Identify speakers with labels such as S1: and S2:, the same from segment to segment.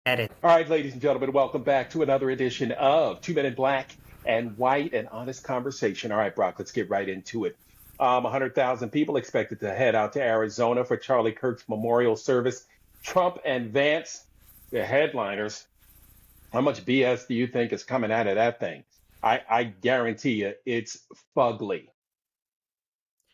S1: Edit.
S2: All right, ladies and gentlemen, welcome back to another edition of Two Men in Black and White, an honest conversation. All right, Brock, let's get right into it. 100,000 people expected to head out to Arizona for Charlie Kirk's memorial service. Trump and Vance, the headliners. How much BS do you think is coming out of that thing? I guarantee you it's fugly.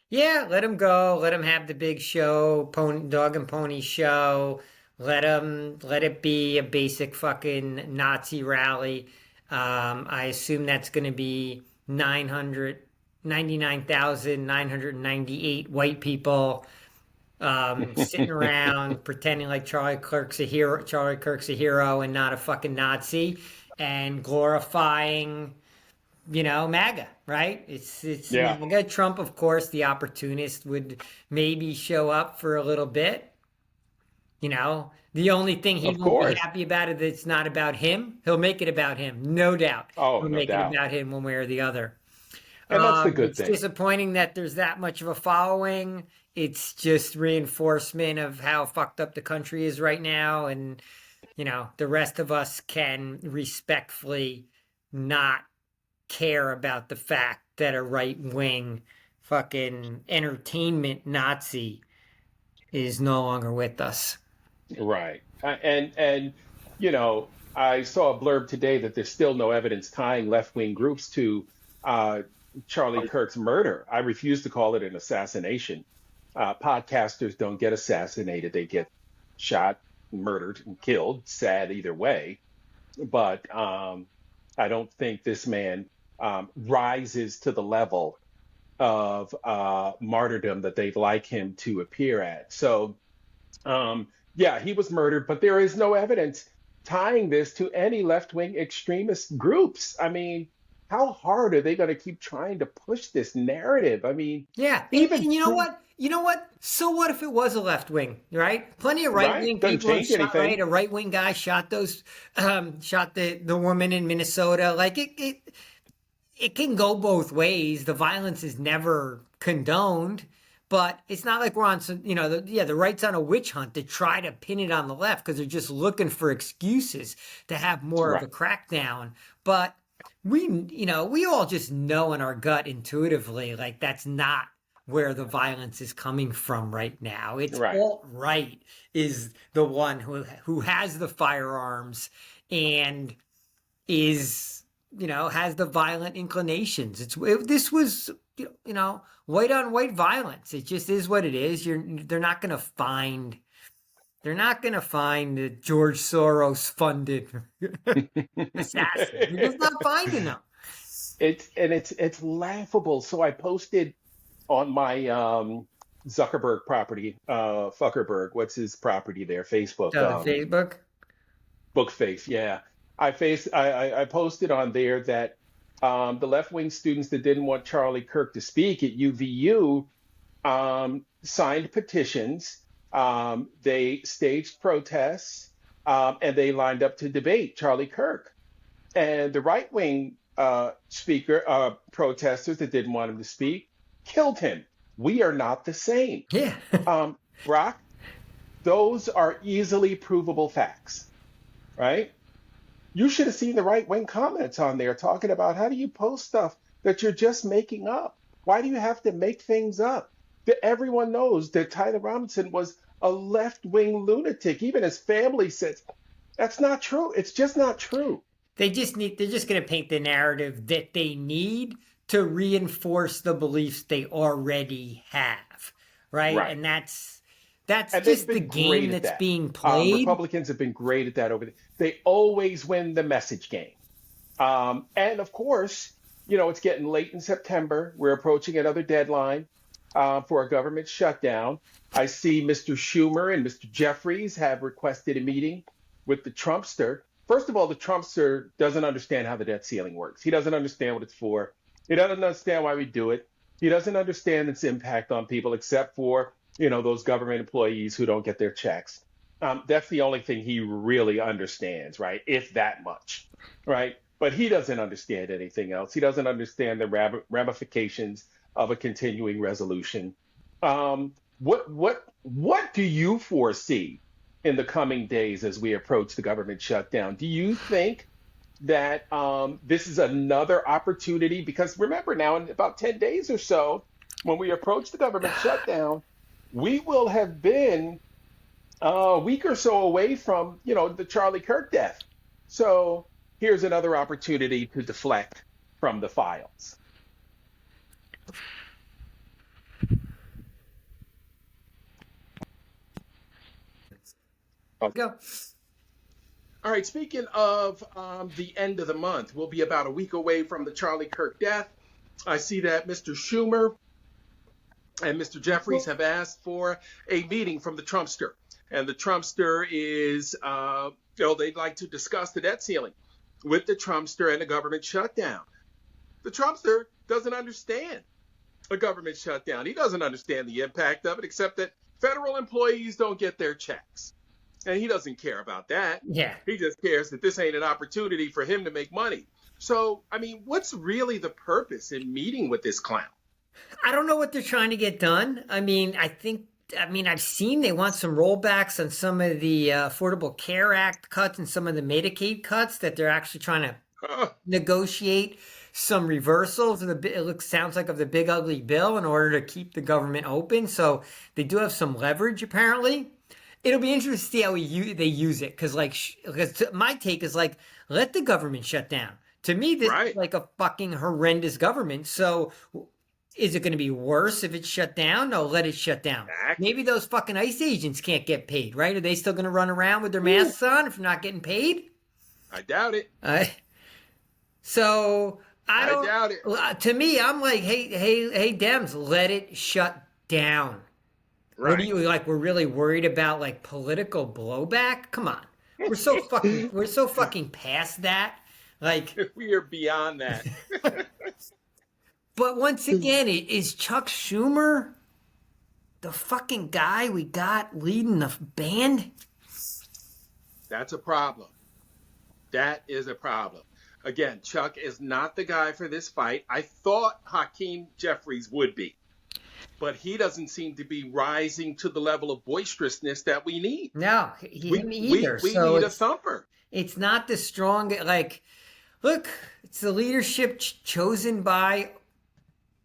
S1: Yeah, let him go. Let him have the big show, pony, dog and pony show. Let it be a basic fucking Nazi rally. I assume that's going to be 999,998 white people sitting around pretending like Charlie Kirk's a hero and not a fucking Nazi, and glorifying MAGA, right? It's
S2: Yeah,
S1: MAGA. Trump, of course, the opportunist, would maybe show up for a little bit. The only thing he
S2: of
S1: won't be
S2: course.
S1: happy about is that it's not about him. He'll make it about him, no doubt.
S2: Oh,
S1: He'll
S2: no
S1: make it
S2: doubt.
S1: about him one way or the other.
S2: And that's the good
S1: It's
S2: thing.
S1: disappointing that there's that much of a following. It's just reinforcement of how fucked up the country is right now, and the rest of us can respectfully not care about the fact that a right wing fucking entertainment Nazi is no longer with us.
S2: Right. I saw a blurb today that there's still no evidence tying left-wing groups to uh, Charlie Kirk's murder. I refuse to call it an assassination. Podcasters don't get assassinated; they get shot, murdered, and killed. Sad either way. But I don't think this man rises to the level of martyrdom that they'd like him to appear at. So yeah, he was murdered, but there is no evidence tying this to any left-wing extremist groups. I mean, how hard are they going to keep trying to push this narrative? I mean,
S1: Yeah,
S2: even
S1: and you know
S2: true,
S1: what? You know what? So what if it was a left wing, right? Plenty of right
S2: right?
S1: wing
S2: Doesn't
S1: people have
S2: change
S1: shot.
S2: anything.
S1: Right, a right wing guy shot shot the woman in Minnesota. Like it can go both ways. The violence is never condoned, but it's not like we're on some, the right's on a witch hunt to try to pin it on the left because they're just looking for excuses to have more of
S2: Right,
S1: a crackdown. But we all just know in our gut intuitively, like that's not where the violence is coming from right now. It's
S2: right.
S1: alt right is the one who has the firearms and is has the violent inclinations. This was white on white violence. It just is what it is. They're not gonna find the George Soros funded assassin. They're just not finding them.
S2: It's laughable. So I posted on my Zuckerberg property, Fuckerberg, what's his property there? Facebook.
S1: Facebook.
S2: Bookface, yeah. I posted on there that the left wing students that didn't want Charlie Kirk to speak at UVU signed petitions, they staged protests, and they lined up to debate Charlie Kirk. And the right wing speaker protesters that didn't want him to speak killed him. We are not the same.
S1: Yeah.
S2: Brock, those are easily provable facts, right? You should have seen the right wing comments on there talking about how do you post stuff that you're just making up? Why do you have to make things up? That everyone knows that Tyler Robinson was a left wing lunatic. Even his family says that's not true. It's just not true.
S1: They're just going to paint the narrative that they need to reinforce the beliefs they already have, right?
S2: Right.
S1: And that's
S2: And they've
S1: just the
S2: been
S1: game
S2: great at
S1: that's
S2: that.
S1: being played.
S2: Republicans have been great at that over there. They always win the message game. And of course, it's getting late in September. We're approaching another deadline for a government shutdown. I see Mr. Schumer and Mr. Jeffries have requested a meeting with the Trumpster. First of all, the Trumpster doesn't understand how the debt ceiling works. He doesn't understand what it's for. He doesn't understand why we do it. He doesn't understand its impact on people, except for those government employees who don't get their checks. That's the only thing he really understands, right? If that much, right? But he doesn't understand anything else. He doesn't understand the ramifications of a continuing resolution. What do you foresee in the coming days as we approach the government shutdown. Do you think that this is another opportunity? Because remember now, in about 10 days or so, when we approach the government shutdown, we will have been a week or so away from, the Charlie Kirk death. So here's another opportunity to deflect from the files. Okay.
S1: Go.
S2: All right, speaking of the end of the month, we'll be about a week away from the Charlie Kirk death. I see that Mr. Schumer and Mr. Jeffries have asked for a meeting from the Trumpster. And the Trumpster is, they'd like to discuss the debt ceiling with the Trumpster and the government shutdown. The Trumpster doesn't understand a government shutdown. He doesn't understand the impact of it, except that federal employees don't get their checks. And he doesn't care about that.
S1: Yeah.
S2: He just cares that this ain't an opportunity for him to make money. So, I mean, what's really the purpose in meeting with this clown?
S1: I don't know what they're trying to get done. I've seen they want some rollbacks on some of the Affordable Care Act cuts and some of the Medicaid cuts, that they're actually trying to negotiate some reversals of sounds like of the big ugly bill in order to keep the government open. So they do have some leverage apparently. It'll be interesting to see how they use it, because my take is like, let the government shut down. To me, this is like a fucking horrendous government. So is it going to be worse if it's shut down? No, let it shut down. Exactly. Maybe those fucking ICE agents can't get paid, right? Are they still going to run around with their masks on if they're not getting paid?
S2: I doubt it.
S1: So I
S2: doubt it.
S1: To me, I'm like, hey, Dems, let it shut down. Right. What do you like? We're really worried about like political blowback? Come on, we're so fucking past that. Like
S2: we are beyond that.
S1: But once again, is Chuck Schumer the fucking guy we got leading the band?
S2: That's a problem. That is a problem. Again, Chuck is not the guy for this fight. I thought Hakeem Jeffries would be, but he doesn't seem to be rising to the level of boisterousness that we need.
S1: No, he didn't either.
S2: We need a thumper.
S1: It's not the strong, like, look, it's the leadership chosen by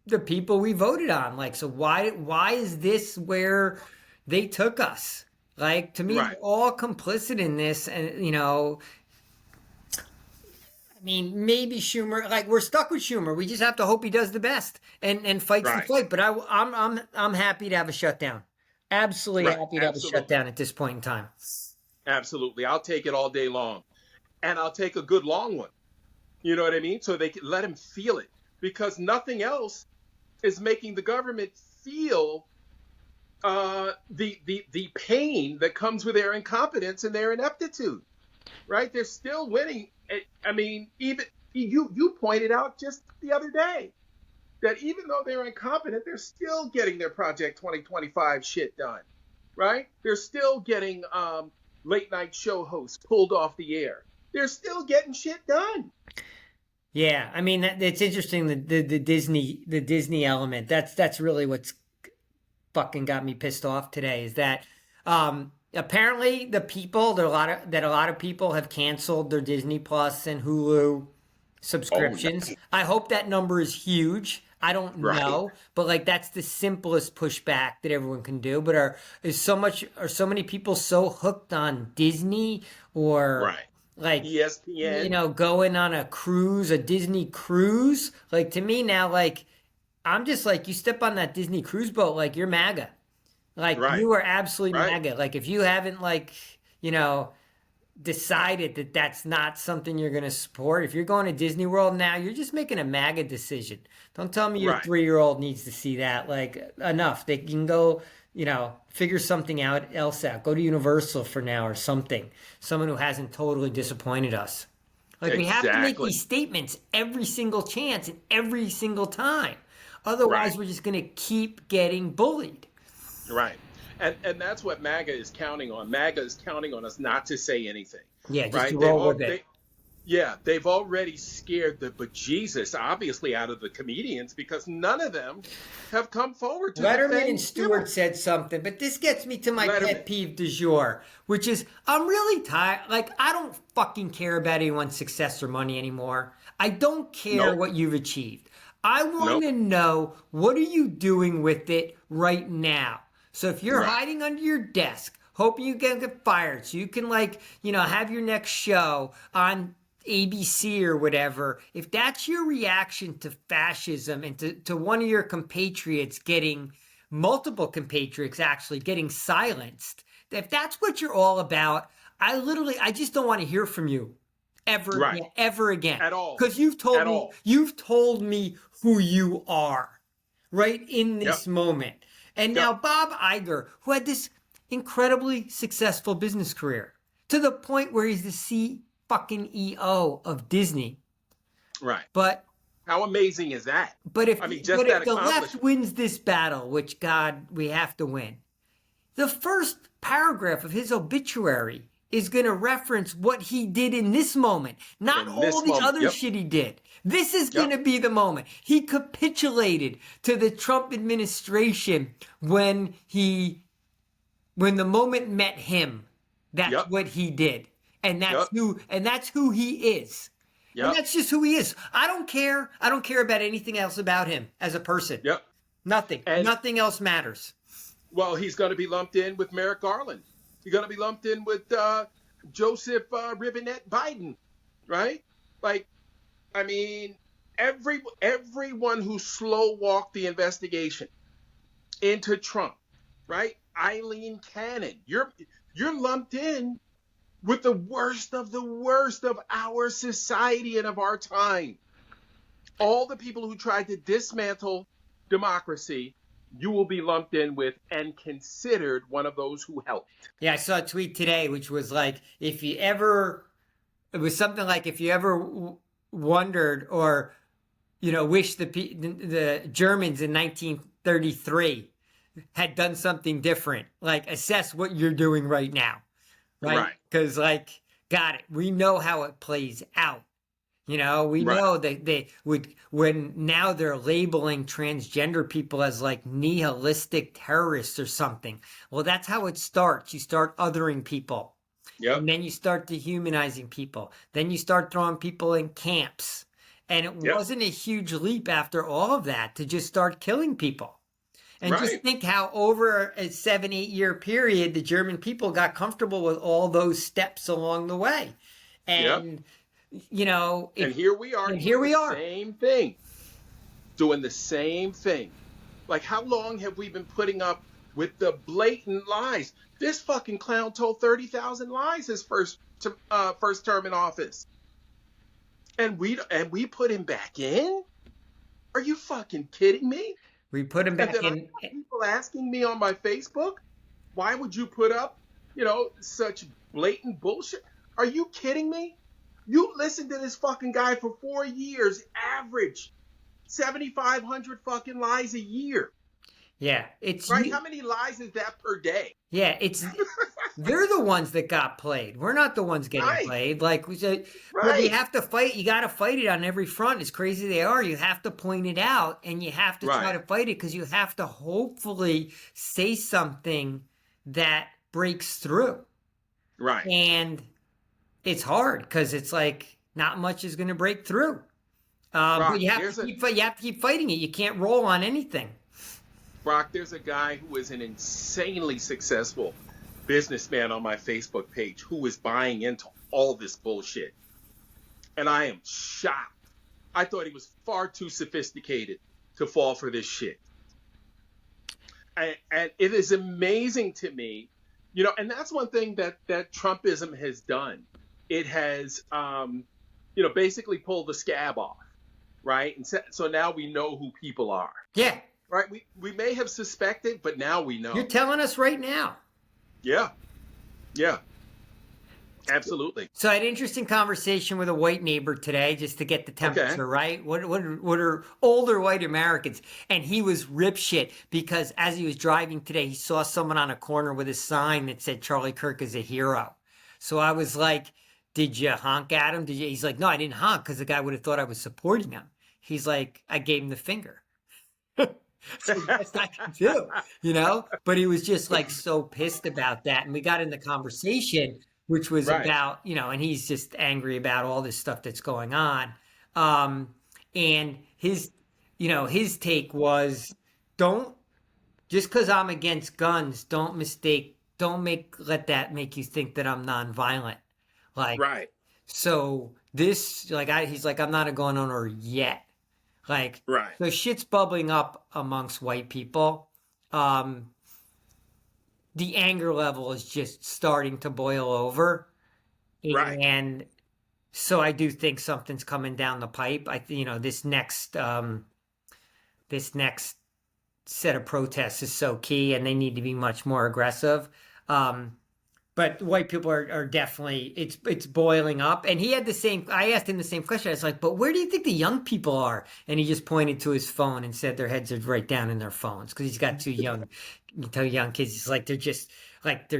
S1: the people we voted on. Like, so why is this where they took us? Like, to me, we're all complicit in this. And, maybe Schumer, like, we're stuck with Schumer. We just have to hope he does the best and fights the fight. But I'm happy to have a shutdown. Absolutely happy to have a shutdown at this point in time.
S2: Absolutely. I'll take it all day long. And I'll take a good long one. You know what I mean? So they can let him feel it. Because nothing else is making the government feel the pain that comes with their incompetence and their ineptitude. Right? They're still winning. I mean, even you pointed out just the other day that even though they're incompetent, they're still getting their Project 2025 shit done, right? They're still getting late night show hosts pulled off the air. They're still getting shit done.
S1: Yeah, I mean, it's interesting, the Disney element. That's really what's fucking got me pissed off today, is that apparently a lot of people have canceled their Disney Plus and Hulu subscriptions. Oh, I hope that number is huge. I don't know, but like, that's the simplest pushback that everyone can do. But are so many people so hooked on Disney or like ESPN, going on a Disney cruise? Like, to me now, like, I'm just like, you step on that Disney cruise boat, like, you're MAGA. Like, you are absolutely MAGA. Like, if you haven't, like, decided that that's not something you're going to support, if you're going to Disney World now, you're just making a MAGA decision. Don't tell me your 3-year-old needs to see that. Like, enough. They can go, figure something else out. Go to Universal for now or something. Someone who hasn't totally disappointed us. Like, we have to make these statements every single chance and every single time. Otherwise, we're just going to keep getting bullied.
S2: Right. And that's what MAGA is counting on. MAGA is counting on us not to say anything.
S1: Yeah, just to roll with it.
S2: Yeah, they've already scared the bejesus, obviously, out of the comedians because none of them have come forward to
S1: Letterman and
S2: defend
S1: Stewart
S2: Kimmel.
S1: said something, but this gets me to my
S2: Letterman,
S1: pet peeve du jour, which is I'm really tired. Like, I don't fucking care about anyone's success or money anymore. I don't care
S2: nope,
S1: what you've achieved. I want
S2: nope,
S1: to know, what are you doing with it right now? So if you're
S2: right,
S1: hiding under your desk, hoping you can get fired so you can, like, have your next show on ABC or whatever, if that's your reaction to fascism and to one of your compatriots getting, multiple compatriots actually getting silenced, if that's what you're all about, I just don't want to hear from you ever
S2: right,
S1: again, ever again.
S2: at all,
S1: Because you've told
S2: at
S1: me,
S2: all.
S1: who you are right in
S2: Yep,
S1: this moment. And now
S2: yep,
S1: Bob Iger, who had this incredibly successul business career to the point where he's the fucking EO of Disney.
S2: right.
S1: But
S2: How amazing is that?
S1: but if
S2: I mean,
S1: but
S2: just that
S1: if the left
S2: accomplishment.
S1: wins this battle, which God we have to win, the first paragraph of his obituary is going to reference what he did in this moment, not
S2: In
S1: all
S2: this
S1: the
S2: moment,
S1: other
S2: yep,
S1: shit he did. This is going
S2: yep,
S1: to be the moment. He capitulated to the Trump administration when the moment met him. That's
S2: yep,
S1: what he did. And
S2: yep,
S1: that's who he is. And
S2: yep,
S1: that's just who he is. I don't care. I don't care about anything else about him as a person.
S2: yep.
S1: Nothing.
S2: And
S1: Nothing else matters.
S2: well, he's going to be lumped in with Merrick Garland. He's going to be lumped in with Joseph Robinette Biden, right? Like, I mean, everyone who slow walked the investigation into Trump, right? Eileen Cannon, you're lumped in with the worst of our society and of our time. All the people who tried to dismantle democracy, you will be lumped in with and considered one of those who helped.
S1: Yeah, I saw a tweet today which was like, it was something like, if you ever wondered or, wished the Germans in 1933 had done something different, like assess what you're doing right now, right?
S2: Right,
S1: Because, like, got it. We know how it plays out. We
S2: right,
S1: know that they would, when now they're labeling transgender people as like nihilistic terrorists or something. Well, that's how it starts. You start othering people,
S2: yep,
S1: and then you start dehumanizing people. Then you start throwing people in camps. And it
S2: yep,
S1: wasn't a huge leap after all of that to just start killing people. And just
S2: right,
S1: think how over a 7-8 year period, the German people got comfortable with all those steps along the way.
S2: yep.
S1: And, you know,
S2: And
S1: if,
S2: here we are
S1: and here
S2: doing the
S1: we are.
S2: same thing, doing the same thing. Like, how long have we been putting up with the blatant lies? This fucking clown told 30,000 lies his first term in office, and we put him back in. Are you fucking kidding me?
S1: We put him
S2: And
S1: back
S2: then I
S1: in.
S2: have people asking me on my Facebook, why would you put up, such blatant bullshit? Are you kidding me? You listened to this fucking guy for 4 years, average 7,500 fucking lies a year,
S1: Yeah,
S2: right? How many lies is that per day?
S1: it's they're the ones that got played. We're not the ones getting
S2: Right,
S1: played. Like we said, but we
S2: right,
S1: have to fight. You got to fight it on every front. As crazy they are, you have to point it out and you have to try
S2: right,
S1: to fight it because you have to hopefully say something that breaks through.
S2: right,
S1: And it's hard because it's like not much is going to break through. But
S2: Brock.
S1: you have to you have to keep fighting it. You can't roll on anything.
S2: There's a guy who is an insanely successful businessman on my Facebook page who is buying into all this bullshit, and I am shocked. I thought he was far too sophisticated to fall for this shit. And it is amazing to me, and that's one thing that Trumpism has done. It has, basically pulled the scab off, right? And so now we know who people are,
S1: Yeah,
S2: right? We may have suspected, but now we
S1: you're
S2: know.
S1: telling us right now.
S2: Yeah, yeah, absolutely.
S1: So I had an interesting conversation with a white neighbor today just to get the
S2: Okay,
S1: temperature, right? What are older white Americans? And he was rip shit because as he was driving today, he saw someone on a corner with a sign that said Charlie Kirk is a hero. So I was like, did you honk at him? He's like, no, I didn't honk because the guy would have thought I was supporting him. He's like, I gave him the finger. It's the best I can do, But he was just like so pissed about that. And we got in the conversation, which was
S2: Right.
S1: about, and he's just angry about all this stuff that's going on. And his take was, don't, just because I'm against guns, let that make you think that I'm nonviolent. Like,
S3: Right.
S1: so he's like, I'm not a gun owner yet. Like,
S3: Right.
S1: so shit's bubbling up amongst white people. The anger level is just starting to boil over.
S3: Right.
S1: And so I do think something's coming down the pipe. This next set of protests is so key, and they need to be much more aggressive. But white people are definitely, it's boiling up. And I asked him the same question. I was like, but where do you think the young people are? And he just pointed to his phone and said their heads are right down in their phones because he's got two young kids. He's like, they're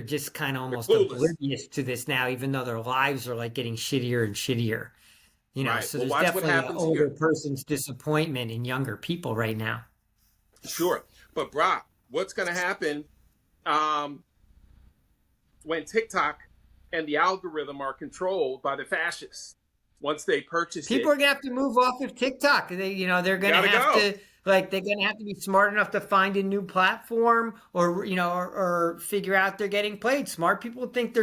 S1: just kind of almost oblivious to this now, even though their lives are like getting shittier and shittier.
S3: Right.
S1: So
S3: Well,
S1: there's
S3: watch what
S1: definitely an
S3: happens
S1: older
S3: here.
S1: person's disappointment in younger people right now.
S3: Sure. But Brock, what's going to happen when TikTok and the algorithm are controlled by the fascists? Once they purchase
S1: People are
S3: it,
S1: gonna have to move off of TikTok. They're gonna
S3: gotta
S1: have
S3: go.
S1: to they're gonna have to be smart enough to find a new platform, or figure out they're getting played. Smart people think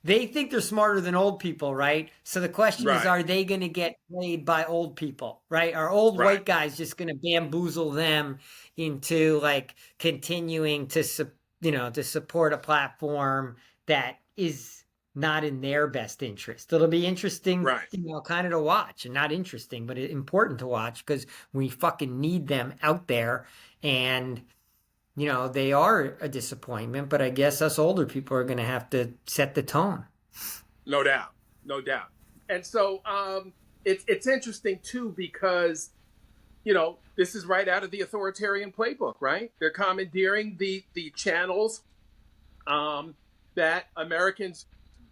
S1: they think they're smarter than old people, right? So the question is,
S3: Right.
S1: are they gonna get played by old people, right? Are old
S3: Right.
S1: white guys just gonna bamboozle them into like continuing to support a platform that is not in their best interest? It'll be interesting,
S3: Right.
S1: kind of to watch, and not interesting, but important to watch because we fucking need them out there. And, they are a disappointment, but I guess us older people are going to have to set the tone.
S3: No doubt. No doubt. And so it's interesting too because this is right out of the authoritarian playbook, right? They're commandeering the channels that Americans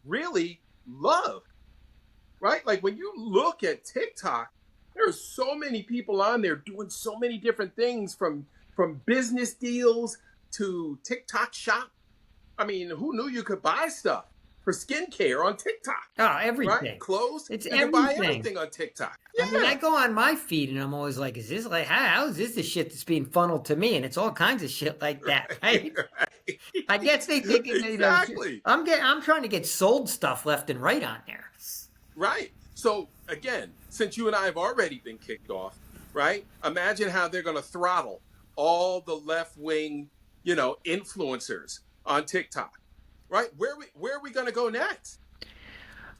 S3: really love, right? Like when you look at TikTok, there are so many people on there doing so many different things, from business deals to TikTok shop. I mean, who knew you could buy stuff for skincare on TikTok?
S1: Oh,
S3: Right?
S1: everything.
S3: Clothes.
S1: It's
S3: You can buy
S1: everything.
S3: everything on TikTok.
S1: I mean, I
S3: Yeah.
S1: go on my feed and I'm always like, is this like, how is this the shit that's being funneled to me? And it's all kinds of shit like that, right? I guess they think,
S3: Exactly.
S1: I'm trying to get sold stuff left and right on there.
S3: Right. So again, since you and I have already been kicked off, right? Imagine how they're going to throttle all the left wing, influencers on TikTok, right? Where are we going to go next?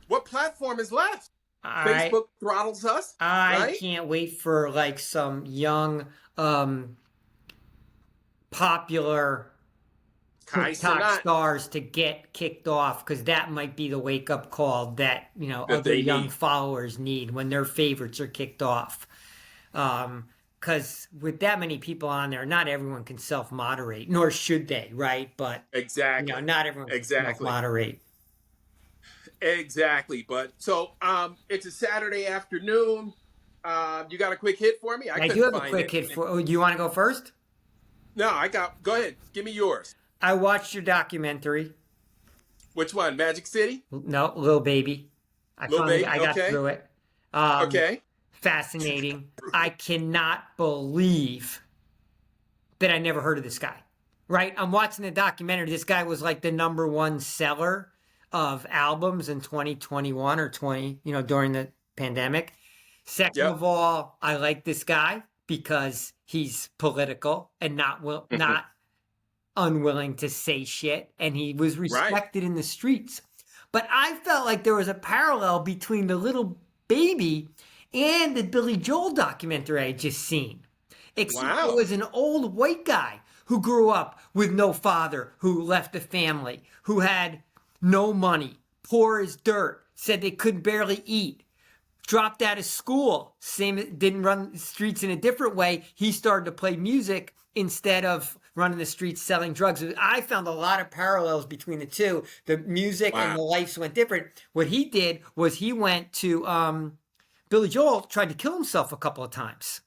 S3: What platform is left? Facebook throttles us,
S1: I
S3: right?
S1: can't wait for like some young, popular TikTok stars to get kicked off, because that might be the wake up call that
S3: that
S1: other
S3: they
S1: young
S3: need.
S1: followers need when their favorites are kicked off. Because with that many people on there, not everyone can self moderate, nor should they, right? But
S3: Exactly.
S1: not everyone can self
S3: Exactly.
S1: moderate.
S3: Exactly. But so it's a Saturday afternoon. You got a quick hit for me?
S1: I do have a quick hit for. Oh, do you want to go first?
S3: No, go ahead. Give me yours.
S1: I watched your documentary.
S3: Which one? Magic City?
S1: No, Lil Baby. I got
S3: okay.
S1: through it.
S3: Okay.
S1: Fascinating. I cannot believe that I never heard of this guy. Right? I'm watching the documentary. This guy was like the #1 seller of albums in 2021 or 20, during the pandemic. Second
S3: Yep.
S1: of all, I like this guy because he's political and not unwilling to say shit, and he was respected in the streets. But I felt like there was a parallel between the Little Baby and the Billy Joel documentary I had just seen. Except
S3: Wow.
S1: it was an old white guy who grew up with no father, who left the family, who had no money, poor as dirt, said they could barely eat, dropped out of school, didn't run the streets in a different way. He started to play music instead of running the streets selling drugs. I found a lot of parallels between the two. The music and
S3: Wow.
S1: the lives went different. What he did was he went to Billy Joel tried to kill himself a couple of times.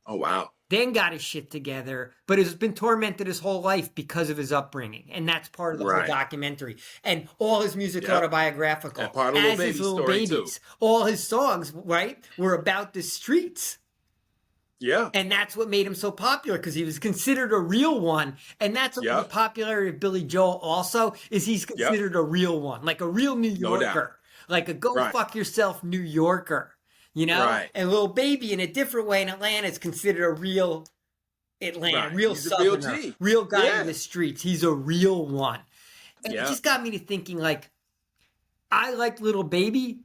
S3: Oh, wow.
S1: Then got his shit together, but has been tormented his whole life because of his upbringing, and that's part of the whole
S3: Right.
S1: documentary. And all his music
S3: Yep.
S1: autobiographical,
S3: And part of Lil
S1: as his
S3: Baby's
S1: little
S3: story,
S1: babies.
S3: too.
S1: All his songs, right, were about the streets.
S3: Yeah.
S1: And that's what made him so popular, because he was considered a real one. And that's what
S3: Yep.
S1: the popularity of Billy Joel also is. He's considered a real one, like a real New
S3: No doubt.
S1: Yorker, like a go
S3: Right.
S1: fuck yourself New Yorker, you know?
S3: Right.
S1: And Lil Baby, in a different way, in Atlanta, is considered a real Atlanta,
S3: Right.
S1: real
S3: He's a real
S1: Southerner,
S3: G.
S1: real guy
S3: Yeah.
S1: in the streets. He's a real one. And
S3: Yeah.
S1: it just got me to thinking, like, I like Little Baby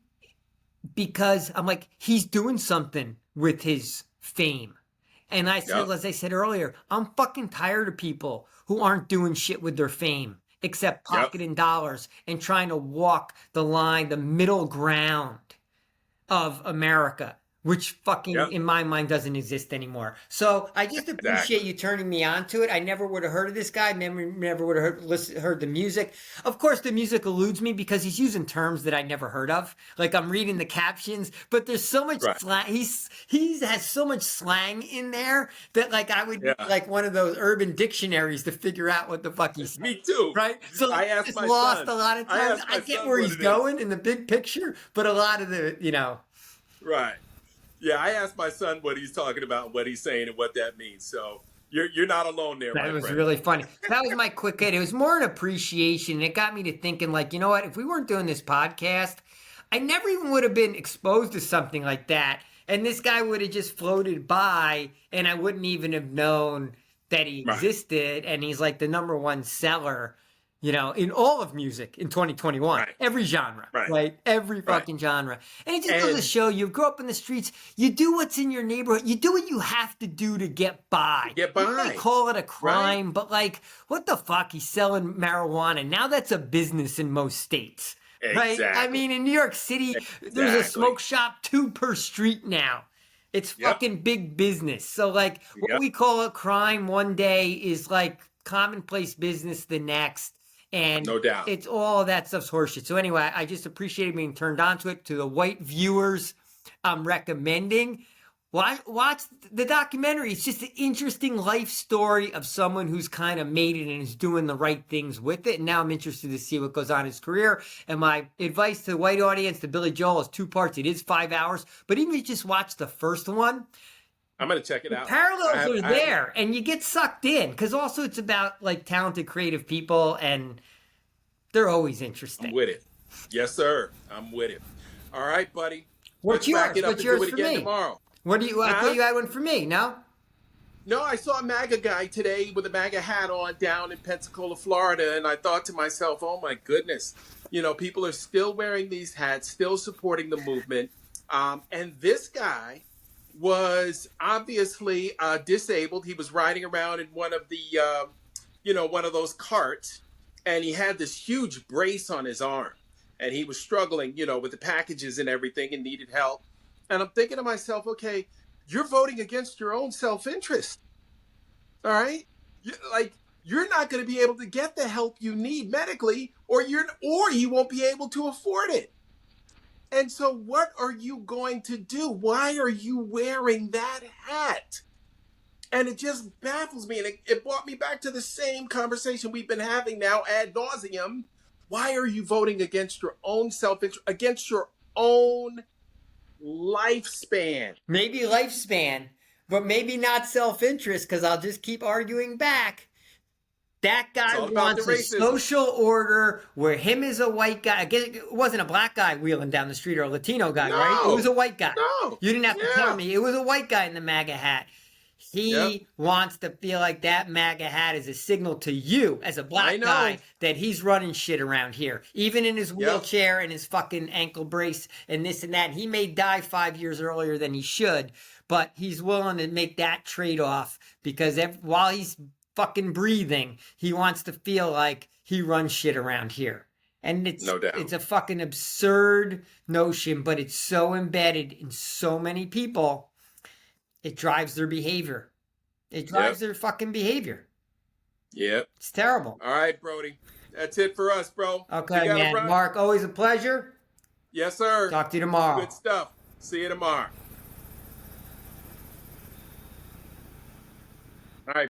S1: because I'm like, he's doing something with his fame. And I said,
S3: Yep.
S1: as I said earlier, I'm fucking tired of people who aren't doing shit with their fame except
S3: Yep.
S1: pocketing dollars and trying to walk the line, the middle ground of America, which fucking,
S3: Yep.
S1: in my mind, doesn't exist anymore. So I just appreciate
S3: Exactly.
S1: you turning me on to it. I never would have heard of this guy. Never would have heard the music. Of course, the music eludes me because he's using terms that I never heard of. Like, I'm reading the captions, but there's so much
S3: Right.
S1: slang. He has so much slang in there that, like, I would need,
S3: Yeah.
S1: like, one of those urban dictionaries to figure out what the fuck he's
S3: Me too.
S1: right? So
S3: I asked
S1: it's
S3: my
S1: lost
S3: son.
S1: a lot of
S3: I
S1: times.
S3: asked
S1: I
S3: my
S1: get
S3: son
S1: where
S3: what
S1: he's
S3: it is.
S1: going in the big picture, but a lot of the, you know.
S3: Right. Yeah, I asked my son what he's talking about, what he's saying, and what that means. So you're not alone there, my
S1: That was
S3: friend.
S1: really funny. That was my quick hit. It was more an appreciation. It got me to thinking, like, you know what? If we weren't doing this podcast, I never even would have been exposed to something like that. And this guy would have just floated by, and I wouldn't even have known that he
S3: Right.
S1: existed. And he's like the #1 seller, you know, in all of music in 2021.
S3: Right.
S1: Every genre,
S3: Right.
S1: right? Every
S3: Right.
S1: fucking genre. And it just goes to
S3: And-
S1: show you grow up in the streets, you do what's in your neighborhood, you do what you have to do to get by.
S3: Get
S1: You
S3: by.
S1: may call it a crime, but like, what the fuck? He's selling marijuana. Now that's a business in most states. Right? I
S3: Exactly.
S1: mean, in New York City, there's a
S3: Exactly.
S1: smoke shop 2 per street now. It's
S3: Yep.
S1: fucking big business. So, like, what
S3: Yep.
S1: we call a crime one day is like commonplace business the next. And
S3: No doubt.
S1: it's all that stuff's horseshit. So, anyway, I just appreciated being turned on to it. To the white viewers, I'm recommending. Watch the documentary. It's just an interesting life story of someone who's kind of made it and is doing the right things with it. And now I'm interested to see what goes on in his career. And my advice to the white audience, to Billy Joel, is 2 parts. It is 5 hours. But even if you just watch the first one,
S3: I'm going to check it out.
S1: parallels are there. And you get sucked in. Because also it's about, like, talented, creative people. And they're always interesting.
S3: I'm with it. Yes, sir. I'm with it. All right, buddy.
S1: What's
S3: Let's back
S1: yours?
S3: it up
S1: What's
S3: and
S1: yours
S3: do it
S1: for
S3: again
S1: me?
S3: tomorrow.
S1: What do you? I thought you had one for me. No.
S3: No, I saw a MAGA guy today with a MAGA hat on down in Pensacola, Florida, and I thought to myself, oh my goodness, you know, people are still wearing these hats, still supporting the movement. And this guy was obviously disabled. He was riding around in one of the, one of those carts, and he had this huge brace on his arm, and he was struggling, with the packages and everything and needed help. And I'm thinking to myself, okay, you're voting against your own self-interest. All right? You're not going to be able to get the help you need medically, or you won't be able to afford it. And so what are you going to do? Why are you wearing that hat? And it just baffles me. And it brought me back to the same conversation we've been having now ad nauseum. Why are you voting against your own self-interest, against your own lifespan?
S1: Maybe lifespan, but maybe not self-interest, because I'll just keep arguing back. That guy
S3: It's all about
S1: wants
S3: the
S1: a
S3: racism.
S1: social order where him as a white guy, I guess it wasn't a black guy wheeling down the street or a Latino guy,
S3: No.
S1: right? It was a white guy.
S3: No.
S1: You didn't have to
S3: Yeah.
S1: tell me. It was a white guy in the MAGA hat. He
S3: Yep.
S1: wants to feel like that MAGA hat is a signal to you as a
S3: I
S1: black
S3: know.
S1: guy that he's running shit around here, even in his wheelchair and his fucking ankle brace and this and that. He may die 5 years earlier than he should, but he's willing to make that trade-off because while he's fucking breathing, he wants to feel like he runs shit around here. And
S3: No doubt.
S1: it's a fucking absurd notion, but it's so embedded in so many people. It drives their behavior. It drives their fucking behavior.
S3: Yep.
S1: It's terrible.
S3: All right, Brody. That's it for us, bro. We
S1: Okay,
S3: gotta
S1: man.
S3: run.
S1: Mark, always a pleasure.
S3: Yes, sir.
S1: Talk to you tomorrow.
S3: Good stuff. See you tomorrow.